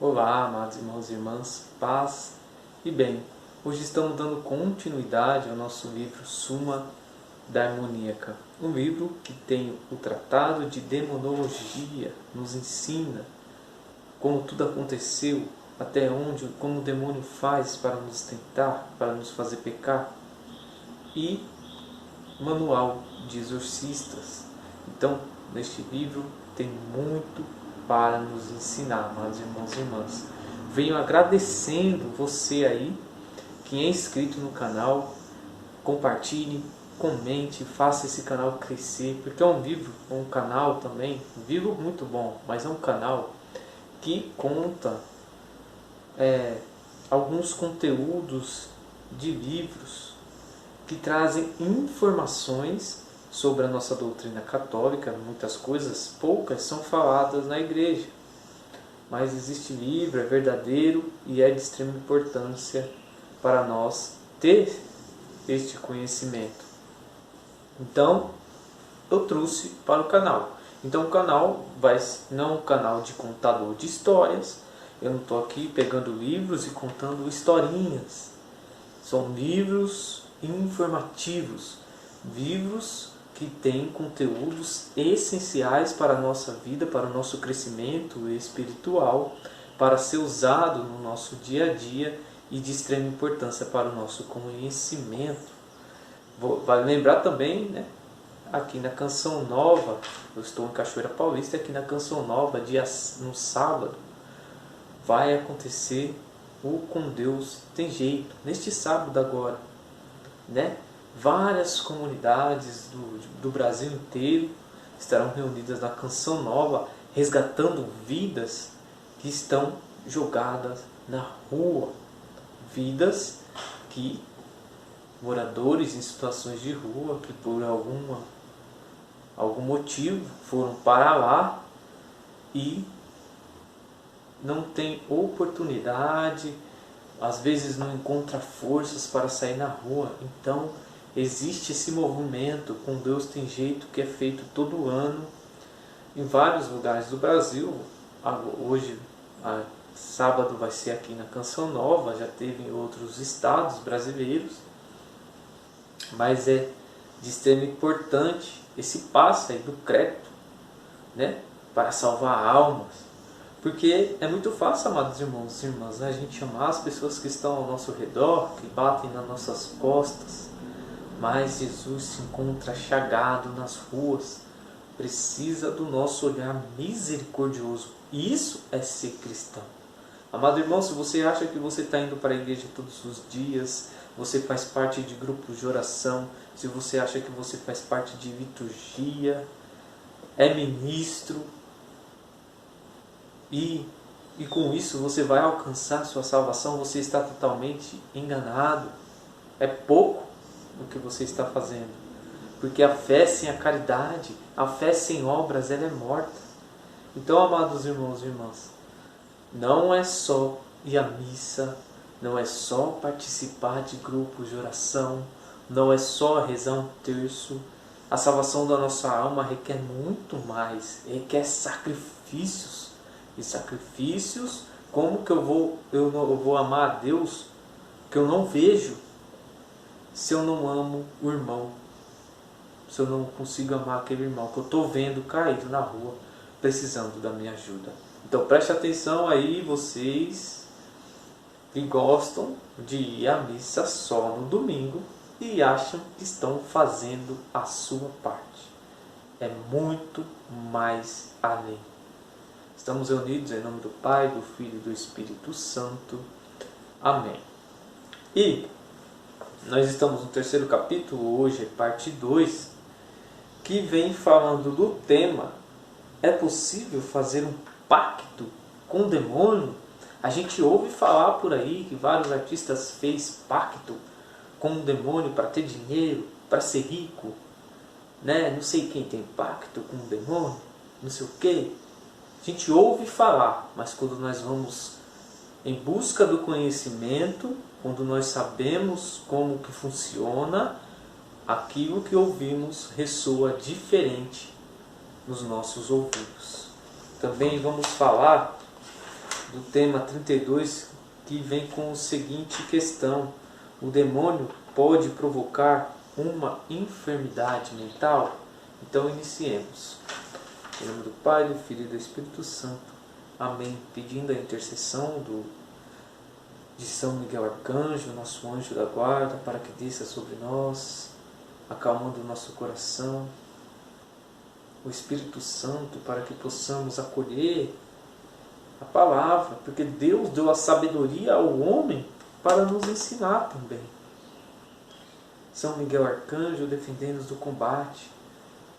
Olá, amados irmãos e irmãs, paz e bem. Hoje estamos dando continuidade ao nosso livro Suma Daimoníaca, um livro que tem o tratado de demonologia, nos ensina como tudo aconteceu, até onde, como o demônio faz para nos tentar, para nos fazer pecar, e manual de exorcistas. Então, neste livro tem muito para nos ensinar, amados irmãos e irmãs. Venho agradecendo você aí, que é inscrito no canal, compartilhe, comente, faça esse canal crescer, porque é um canal também, um livro muito bom, mas é um canal que conta alguns conteúdos de livros que trazem informações sobre a nossa doutrina católica. Muitas coisas, poucas, são faladas na igreja, mas existe livro, é verdadeiro e é de extrema importância para nós ter este conhecimento. Então, eu trouxe para o canal. Então, o canal não é um canal de contador de histórias. Eu não estou aqui pegando livros e contando historinhas. São livros informativos, livros que têm conteúdos essenciais para a nossa vida, para o nosso crescimento espiritual, para ser usado no nosso dia a dia e de extrema importância para o nosso conhecimento. Vale lembrar também, né, aqui na Canção Nova, eu estou em Cachoeira Paulista, aqui na Canção Nova, no sábado, vai acontecer o Com Deus Tem Jeito, neste sábado agora, né? Várias comunidades do Brasil inteiro estarão reunidas na Canção Nova, resgatando vidas que estão jogadas na rua, vidas que moradores em situações de rua, que por algum motivo foram para lá e não tem oportunidade, às vezes não encontra forças para sair na rua. Então existe esse movimento Com Deus Tem Jeito, que é feito todo ano em vários lugares do Brasil. Hoje, sábado, vai ser aqui na Canção Nova, já teve em outros estados brasileiros, mas é de extrema importância esse passo aí do crédito, né, para salvar almas. Porque é muito fácil, amados irmãos e irmãs, né, a gente amar as pessoas que estão ao nosso redor, que batem nas nossas costas, mas Jesus se encontra chagado nas ruas, precisa do nosso olhar misericordioso. Isso é ser cristão. Amado irmão, se você acha que você está indo para a igreja todos os dias, você faz parte de grupos de oração, se você acha que você faz parte de liturgia, é ministro, e com isso você vai alcançar sua salvação, você está totalmente enganado. É pouco o que você está fazendo, porque a fé sem a caridade, a fé sem obras, ela é morta. Então, amados irmãos e irmãs, não é só ir à missa, não é só participar de grupos de oração, não é só rezar um terço. A salvação da nossa alma requer muito mais, requer sacrifícios. E sacrifícios, como que eu vou amar a Deus que eu não vejo, se eu não amo o irmão, se eu não consigo amar aquele irmão que eu estou vendo caído na rua, precisando da minha ajuda. Então preste atenção aí, vocês que gostam de ir à missa só no domingo e acham que estão fazendo a sua parte. É muito mais além. Estamos reunidos em nome do Pai, do Filho e do Espírito Santo. Amém. E nós estamos no terceiro capítulo, hoje é parte 2, que vem falando do tema: é possível fazer um pacto com o demônio? A gente ouve falar por aí que vários artistas fez pacto com o demônio para ter dinheiro, para ser rico, né? Não sei quem tem pacto com o demônio, não sei o quê. A gente ouve falar, mas quando nós vamos em busca do conhecimento, quando nós sabemos como que funciona, aquilo que ouvimos ressoa diferente nos nossos ouvidos. Também vamos falar do tema 32, que vem com a seguinte questão: o demônio pode provocar uma enfermidade mental? Então iniciemos. Em nome do Pai, do Filho e do Espírito Santo. Amém. Pedindo a intercessão de São Miguel Arcanjo, nosso anjo da guarda, para que desça sobre nós, acalmando o nosso coração. O Espírito Santo, para que possamos acolher a palavra, porque Deus deu a sabedoria ao homem para nos ensinar também. São Miguel Arcanjo, defendendo-nos do combate,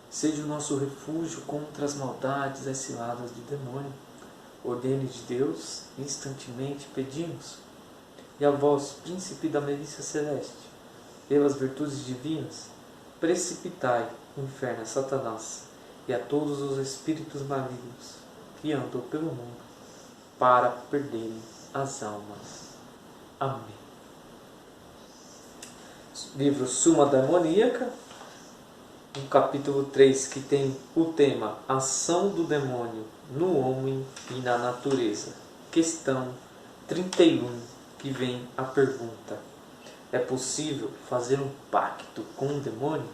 seja o nosso refúgio contra as maldades e as ciladas do demônio. Ordene de Deus, instantemente pedimos. E a vós, príncipe da milícia celeste, pelas virtudes divinas, precipitai o inferno a Satanás e a todos os espíritos malignos que andam pelo mundo para perderem as almas. Amém. Livro Suma Demoníaca, no capítulo 3, que tem o tema Ação do Demônio no Homem e na Natureza. Questão 31, que vem a pergunta: é possível fazer um pacto com o demônio?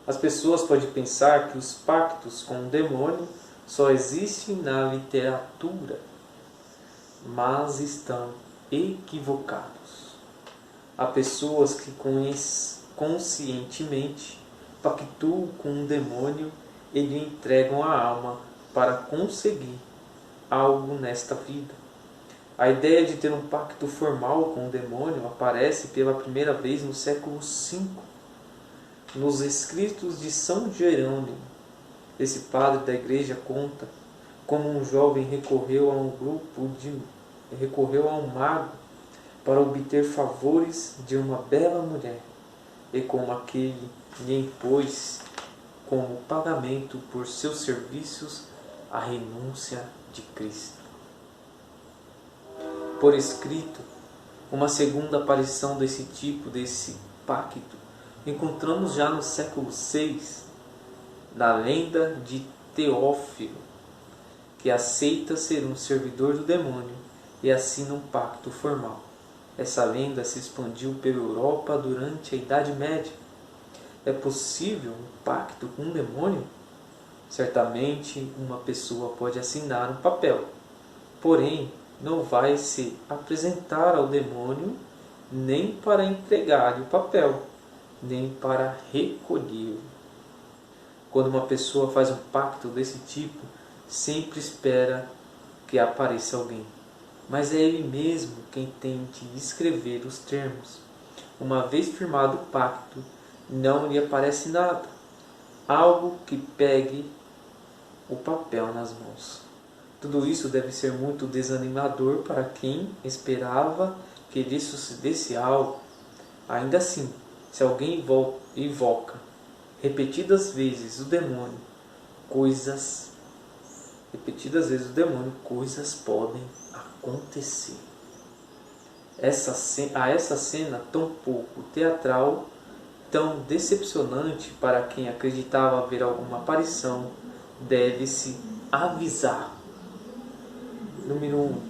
As pessoas podem pensar que os pactos com o demônio só existem na literatura, mas estão equivocados. Há pessoas que conscientemente pactuam com um demônio e lhe entregam a alma para conseguir algo nesta vida. A ideia de ter um pacto formal com o demônio aparece pela primeira vez no século V, nos escritos de São Jerônimo. Esse padre da igreja conta como um jovem recorreu a um mago para obter favores de uma bela mulher, e como aquele lhe impôs como pagamento por seus serviços a renúncia de Cristo. Por escrito, uma segunda aparição desse tipo, desse pacto, encontramos já no século VI, na lenda de Teófilo, que aceita ser um servidor do demônio e assina um pacto formal. Essa lenda se expandiu pela Europa durante a Idade Média. É possível um pacto com um demônio? Certamente uma pessoa pode assinar um papel, porém não vai se apresentar ao demônio nem para entregar-lhe o papel, nem para recolhê-lo. Quando uma pessoa faz um pacto desse tipo, sempre espera que apareça alguém, mas é ele mesmo quem tem de escrever os termos. Uma vez firmado o pacto, não lhe aparece nada, algo que pegue o papel nas mãos. Tudo isso deve ser muito desanimador para quem esperava que lhe sucedesse algo. Ainda assim, se alguém invoca repetidas vezes o demônio, coisas podem acontecer. A essa cena tão pouco teatral, tão decepcionante para quem acreditava haver alguma aparição, deve-se avisar. Número 1.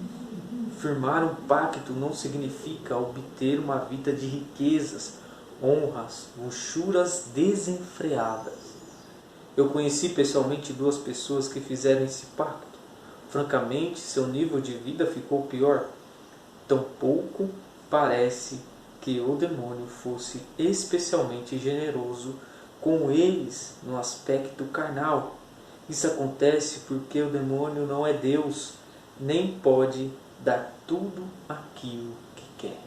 Firmar um pacto não significa obter uma vida de riquezas, honras, luxúrias desenfreadas. Eu conheci pessoalmente 2 pessoas que fizeram esse pacto. Francamente, seu nível de vida ficou pior. Tampouco parece que o demônio fosse especialmente generoso com eles no aspecto carnal. Isso acontece porque o demônio não é Deus, nem pode dar tudo aquilo que quer.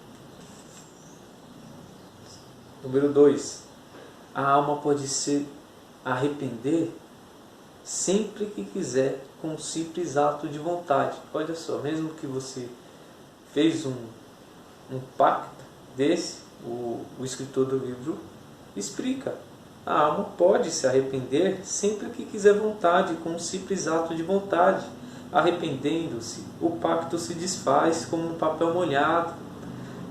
Número 2. A alma pode se arrepender sempre que quiser, com um simples ato de vontade. Olha só, mesmo que você fez um pacto desse, o escritor do livro explica. A alma pode se arrepender sempre que quiser vontade, com um simples ato de vontade. Arrependendo-se, o pacto se desfaz como um papel molhado.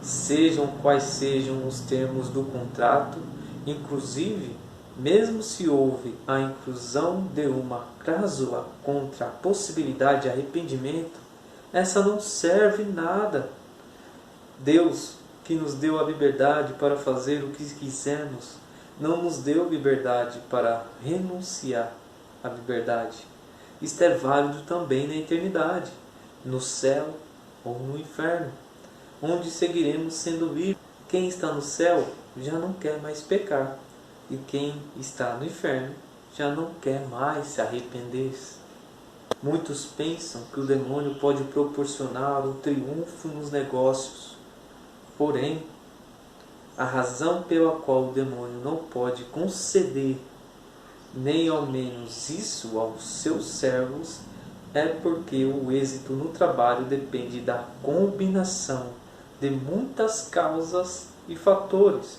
Sejam quais sejam os termos do contrato, inclusive, mesmo se houve a inclusão de uma cláusula contra a possibilidade de arrependimento, essa não serve nada. Deus, que nos deu a liberdade para fazer o que quisermos, não nos deu liberdade para renunciar à liberdade. Isto é válido também na eternidade, no céu ou no inferno, onde seguiremos sendo livres. Quem está no céu já não quer mais pecar, e quem está no inferno já não quer mais se arrepender. Muitos pensam que o demônio pode proporcionar um triunfo nos negócios. Porém, a razão pela qual o demônio não pode conceder nem ao menos isso aos seus servos é porque o êxito no trabalho depende da combinação de muitas causas e fatores.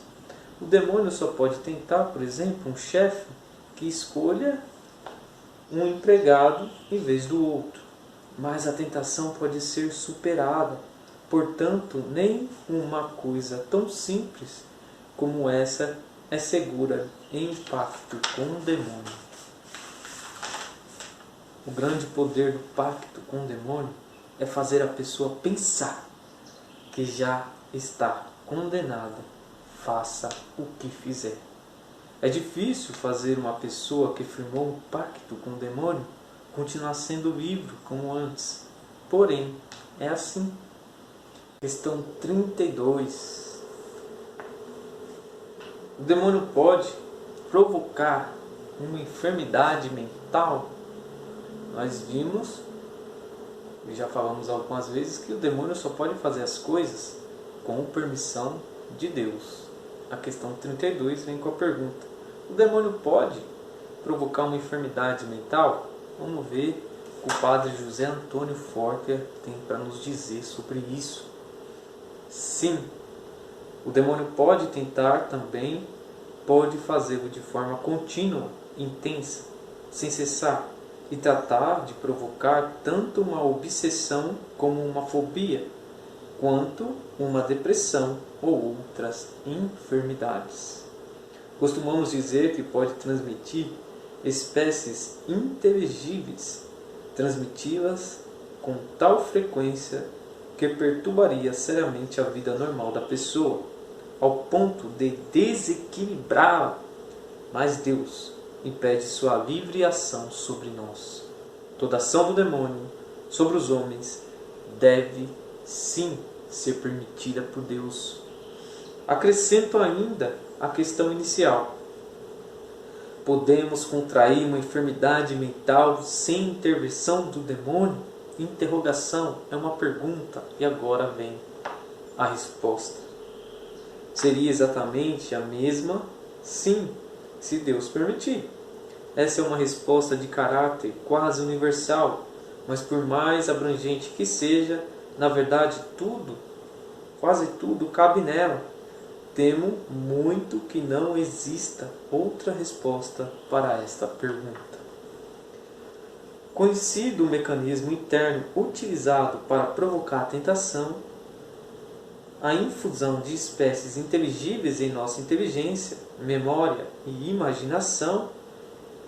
O demônio só pode tentar, por exemplo, um chefe que escolha um empregado em vez do outro. Mas a tentação pode ser superada. Portanto, nem uma coisa tão simples como essa é segura em pacto com o demônio. O grande poder do pacto com o demônio é fazer a pessoa pensar que já está condenada, faça o que fizer. É difícil fazer uma pessoa que firmou um pacto com o demônio continuar sendo livre como antes. Porém, é assim. Questão 32. O demônio pode provocar uma enfermidade mental? Nós vimos, e já falamos algumas vezes, que o demônio só pode fazer as coisas com permissão de Deus. A questão 32 vem com a pergunta: o demônio pode provocar uma enfermidade mental? Vamos ver o que o padre José Antônio Forker tem para nos dizer sobre isso. Sim, o demônio pode tentar também, pode fazê-lo de forma contínua, intensa, sem cessar, e tratar de provocar tanto uma obsessão como uma fobia, quanto uma depressão ou outras enfermidades. Costumamos dizer que pode transmitir espécies inteligíveis, transmiti-las com tal frequência que perturbaria seriamente a vida normal da pessoa, ao ponto de desequilibrá-la. Mas Deus impede sua livre ação sobre nós. Toda ação do demônio sobre os homens deve, sim, ser permitida por Deus. Acrescento ainda a questão inicial: podemos contrair uma enfermidade mental sem intervenção do demônio? Interrogação, é uma pergunta, e agora vem a resposta. Seria exatamente a mesma? Sim, se Deus permitir. Essa é uma resposta de caráter quase universal, mas por mais abrangente que seja, na verdade tudo, quase tudo cabe nela. Temo muito que não exista outra resposta para esta pergunta. Conhecido o mecanismo interno utilizado para provocar a tentação, a infusão de espécies inteligíveis em nossa inteligência, memória e imaginação,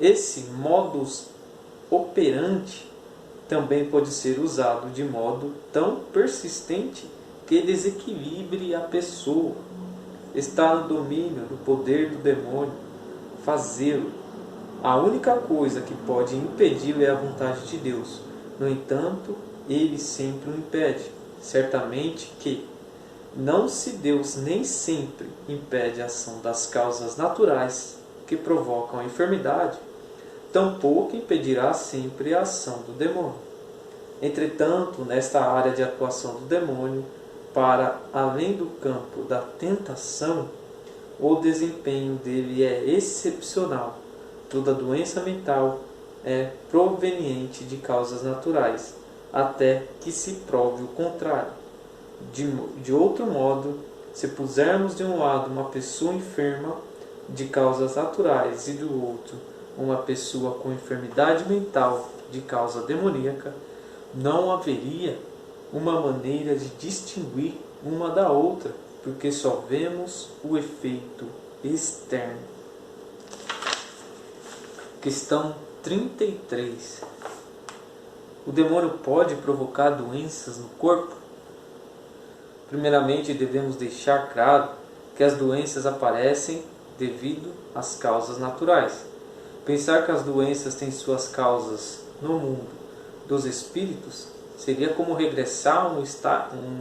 esse modus operandi também pode ser usado de modo tão persistente que desequilibre a pessoa. Está no domínio do poder do demônio fazê-lo. A única coisa que pode impedi-lo é a vontade de Deus. No entanto, ele sempre o impede. Certamente que, não se Deus nem sempre impede a ação das causas naturais que provocam a enfermidade, tampouco impedirá sempre a ação do demônio. Entretanto, nesta área de atuação do demônio, para além do campo da tentação, o desempenho dele é excepcional. Toda doença mental é proveniente de causas naturais, até que se prove o contrário. De outro modo, se pusermos de um lado uma pessoa enferma de causas naturais e do outro uma pessoa com enfermidade mental de causa demoníaca, não haveria uma maneira de distinguir uma da outra, porque só vemos o efeito externo. Questão 33. O demônio pode provocar doenças no corpo? Primeiramente, devemos deixar claro que as doenças aparecem devido às causas naturais. Pensar que as doenças têm suas causas no mundo dos espíritos seria como regressar a um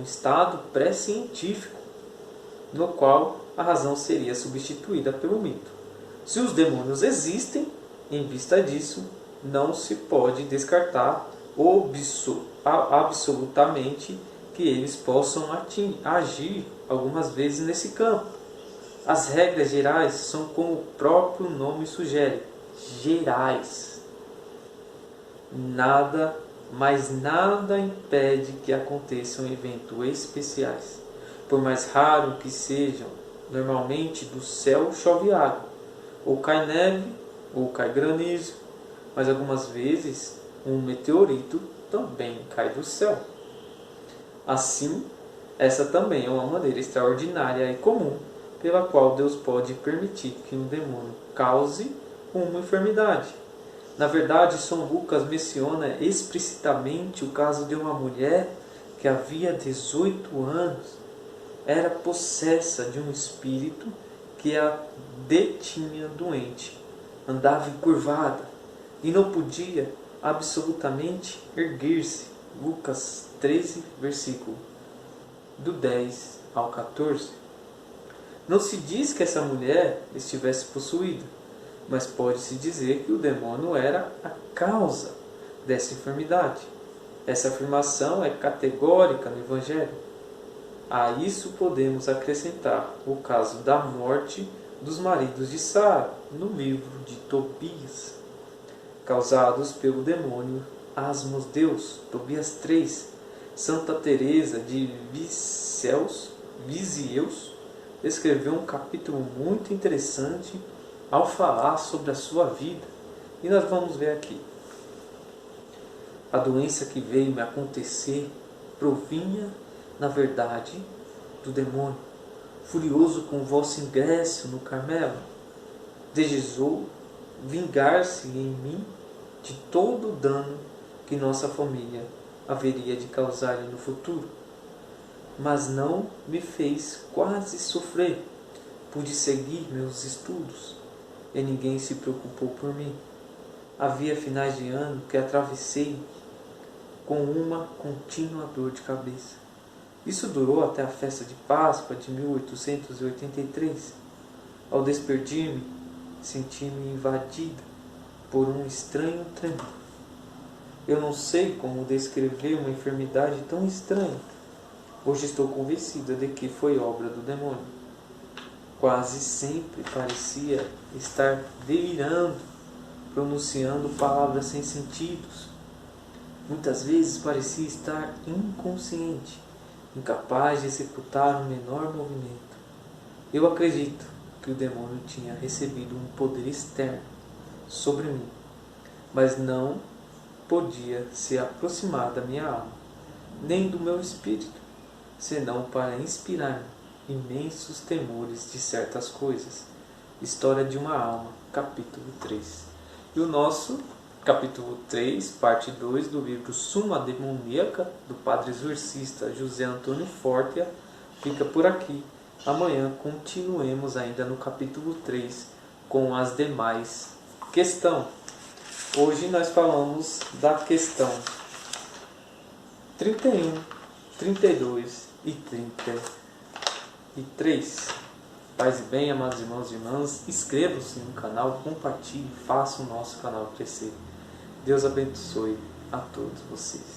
estado pré-científico, no qual a razão seria substituída pelo mito. Se os demônios existem, em vista disso, não se pode descartar absolutamente que eles possam agir algumas vezes nesse campo. As regras gerais são como o próprio nome sugere, gerais. Nada impede que aconteçam eventos especiais. Por mais raro que sejam, normalmente do céu chove água, ou cai neve, ou cai granizo, mas algumas vezes um meteorito também cai do céu. Assim, essa também é uma maneira extraordinária e comum pela qual Deus pode permitir que um demônio cause uma enfermidade. Na verdade, São Lucas menciona explicitamente o caso de uma mulher que havia 18 anos era possessa de um espírito que a detinha doente, andava encurvada e não podia absolutamente erguer-se. Lucas 13, versículo do 10 ao 14. Não se diz que essa mulher estivesse possuída, mas pode-se dizer que o demônio era a causa dessa enfermidade. Essa afirmação é categórica no Evangelho. A isso podemos acrescentar o caso da morte dos maridos de Sara, no livro de Tobias, causados pelo demônio Asmodeus, Tobias 3. Santa Teresa de Visieus escreveu um capítulo muito interessante ao falar sobre a sua vida, e nós vamos ver aqui. A doença que veio me acontecer provinha, na verdade, do demônio, furioso com o vosso ingresso no Carmelo. Desejou vingar-se em mim de todo o dano que nossa família haveria de causar-lhe no futuro. Mas não me fez quase sofrer. Pude seguir meus estudos e ninguém se preocupou por mim. Havia finais de ano que atravessei com uma contínua dor de cabeça. Isso durou até a festa de Páscoa de 1883. Ao despedir-me, senti-me invadida por um estranho tremor. Eu não sei como descrever uma enfermidade tão estranha. Hoje estou convencida de que foi obra do demônio. Quase sempre parecia estar delirando, pronunciando palavras sem sentidos. Muitas vezes parecia estar inconsciente, incapaz de executar um menor movimento. Eu acredito que o demônio tinha recebido um poder externo sobre mim, mas não podia se aproximar da minha alma, nem do meu espírito, senão para inspirar imensos temores de certas coisas. História de uma alma, capítulo 3. E o nosso capítulo 3, parte 2 do livro Suma Demoníaca, do padre exorcista José Antônio Fortea, fica por aqui. Amanhã continuemos ainda no capítulo 3 com as demais questões. Hoje nós falamos da questão 31, 32 e 33. Paz e bem, amados irmãos e irmãs, inscrevam-se no canal, compartilhem, façam o nosso canal crescer. Deus abençoe a todos vocês.